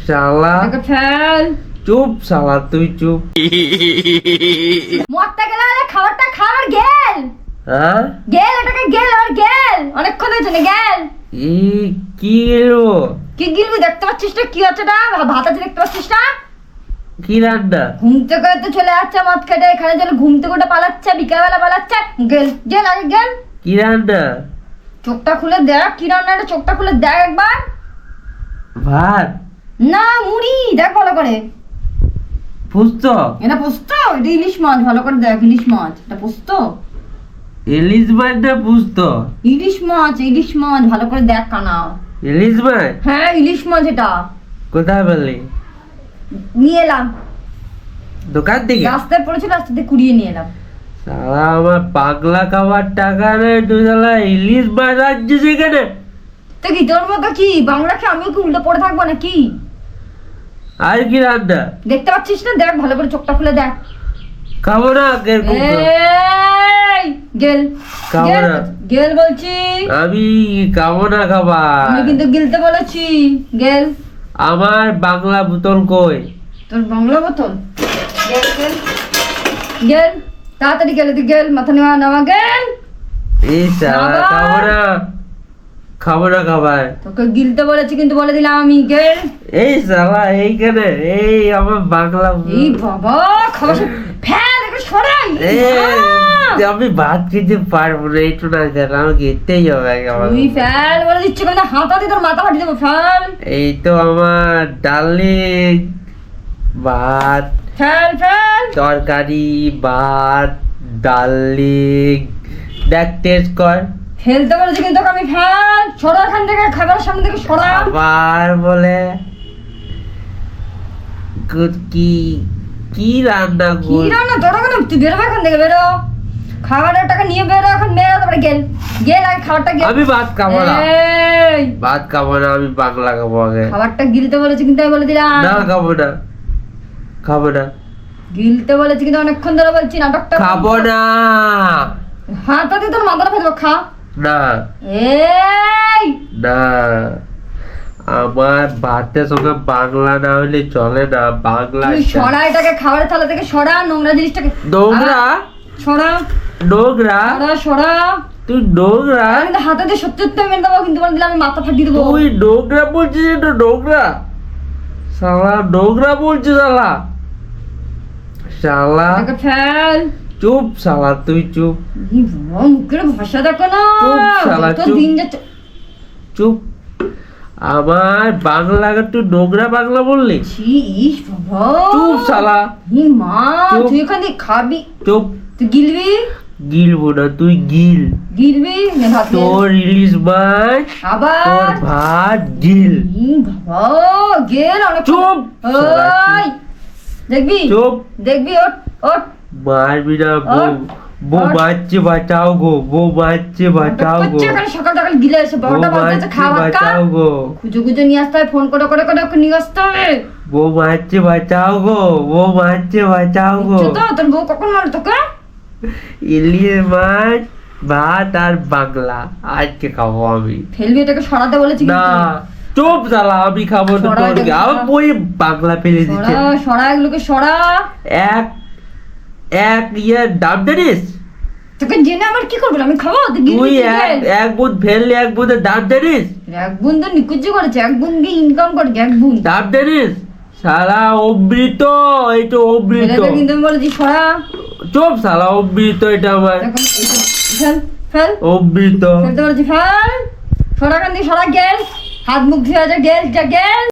শালা এটাকে ফেল। চুপ শালা তুই চুপ। মরতে গেলে খাবারটা খাবার গেল হ্যাঁ গেল, এটাকে গেল আর গেল, অনেকক্ষণ হয়েছে না গেল। এই কি এলো? কি গিলবি দেখতে পাচ্ছিস না কি হচ্ছে না? ভাত আছে দেখতে পাচ্ছিস না? কি রান্না? ঘুম থেকে তো চলে যাচ্ছে মদ খেটে, এখানে চলে ঘুম থেকে ওটা পালাচ্ছে, বিকালবেলা পালাচ্ছে। গেল গেল আগে গেল। কি রান্না? চোখটা খুলে দেখ কি রান্না, এটা চোখটা খুলে দেখ একবার। ভাত না মুড়ি, দেখ ভালো করে। পুস্ত? এটা পোস্ত, এটা ইলিশ মাছ, ভালো করে দেখ ইলিশ মাছ, এটা পোস্ত। ইলিশ মাছ না পুস্ত? ইলিশ মাছ, ইলিশ মাছ, ভালো করে দেখ কানা। ইলিশ মাছ? হ্যাঁ ইলিশ মাছ এটা। কোথায় পেলি? নিয়ে এলাম দোকান থেকে? রাস্তায় পড়েছিল, রাস্তা থেকে কুড়িয়ে নিয়ে এলাম। শালা আমার পাগলা খাবার টাকা নেই, তুই শালা ইলিশ মাছ আনছিস এখানে? তো কি তোর মতো কি বাংলা খেয়ে আমিও কি উল্টো পড়ে থাকবো নাকি? আর কি রান্না? দেখতে পাচ্ছিস না? দেখ ভালো করে চোখটা খুলে দেখ। খাবো না এরকম তো। এই গেল খাবো গেল, না। গেল বলছি। আমি খাবো না খাবার। আমি কিন্তু গিলতে বলেছি। গেল। আমার বাংলা বোতল কই? তোর বাংলা বোতল? গেল গেল গেল, তাড়াতাড়ি গেল, তুই গেল, মাথা নেওয়া নেওয়া গেল। এই শালা খাবার। খাবো না, খাবো না খাবার। তোকে গিলতে বলেছি কিন্তু বলে দিলাম আমি। গেল। এই শালা এইখানে, এই আমার বাংলা এই বাবা খাবার ফেল, একটু সরাই। আমি ভাত খেতে পারবো না, একটু না খেলে আমাকে খেতেই হবে আমার। তুই ফেল বলে দিচ্ছি কেন? হাতাতে তোর মাথা ফাটিয়ে দেবো। ফেল এই তো আমার ডার্লিং, ভাত ফেল ফেল। তরকারি ভাত ডার্লিং, দেখ টেস্ট কর। ফেলতে বলেছি কিন্তু তোকে আমি। ফেল, সরা এখান থেকে, খাবারের সামনে থেকে সরা। আবার বলে কি কি রান্না কি কর? রান্না তোর? কেন তুই বেরোবে এখান থেকে, বেরো। খাবারের টাকা নিয়ে বেরো এখন, বেরো, তারপরে গেল গেল আগে খাবারটা গেল। আমি ভাত খাবো না, এই, ভাত খাবো না, আমি বাংলা খাবো আগে। খাবারটা গিলতে বলেছি কিন্তু আমি বলে দিলাম। না খাবো না, খাবো না, গিলতে বলেছি কিন্তু অনেকক্ষণ ধরে বলছি, নাটকটা খাবো না, হাতাতে তোর মাথাটা ফেলবো। খা। না এই না, আমার ভাতের সঙ্গে বাংলা না হলে চলে না, বাংলা তুই সরা এটাকে, খাবারের থালা থেকে সরা, নোংরা জিনিসটাকে। নোংরা? সরা নোংরা? সরা সরা। তুই নোংরা? আমি কিন্তু হাতে দিয়ে সত্যি সত্যি মেরে দেবো কিন্তু বলে দিলাম, আমি মাথা ফাটিয়ে দেবো। তুই নোংরা বলছিস? এটা নোংরা? শালা নোংরা বলছিস শালা, শালা এটাকে ফেল। চুপ শালা তুই চুপ, এই বাবা, মুখের ভাষা দেখো না। চুপ শালা, যত চুপ। দিন যাচ্ছে। চুপ। আমার বাংলা একটু নোংরা বাংলা বললি? ছি, ইস বাবা। চুপ শালা, ই মা, চুপ। তুই এখান থেকে খাবি? চুপ। তুই গিলবি? গিলবো না, তুই গিল। গিলবি? নে ভাত গিল। তোর ইলিশ মাছ, আবার তোর ভাত গিল। ই বাবা, গেল অনেক। চুপ শালা, ওই দেখবি? চুপ। দেখবি? ওঠ ওঠ। মারবি না বউ, বউ বাচ্চে বাঁচাও গো, বউ বাচ্চে বাঁচাও গো, করছে এখানে সকাল সকাল গিলে এসে বউ বড়টা বাচ্চা বাচ্চে খাবার খা। বাঁচাও গো, খুঁজে খুঁজে নিয়ে আসতে হয়, ফোন করে করে করে ওকে নিয়ে আসতে হবে। বউ বাচ্চে বাঁচাও গো, বউ বাচ্চে বাঁচাও গো। বুঝছো তো? তোর বউ কখন মারো তোকে? ইলিশ মাছ ভাত আর বাংলা আজকে খাবো আমি। ফেলবি এটাকে সরাতে বলেছি না কিন্তু। চুপ শালা, আমি খাবো না সরা তোর এটাকে, আমার সরা। বই বাংলা ফেলে দিচ্ছে। সরা সরা, এগুলোকে সরা। এক এক ইয়ের দাম জানিস? তোকে জেনে আমার কি করবো? আমি খাবো? তুই তুই গিলবি? এক এক বুঁদ ফেললে এক বুঁদের দাম জানিস? এক বোন তো নিকুচি করেছে, এক বোন দিয়ে ইনকাম করেছে, এক বোন। দাম জানিস? শালা অমৃত, এটা অমৃত। ফেলে দে কিন্তু আমি বলেছি সরা। চুপ শালা, অমৃত এটা আমার, এখন ফেল ফেল। অমৃত। ফেলতে বলেছি ফেল। সরা কান দিয়ে সরা, গেল। হাত মুখ ধুয়ে আছে, গেল যা গেল।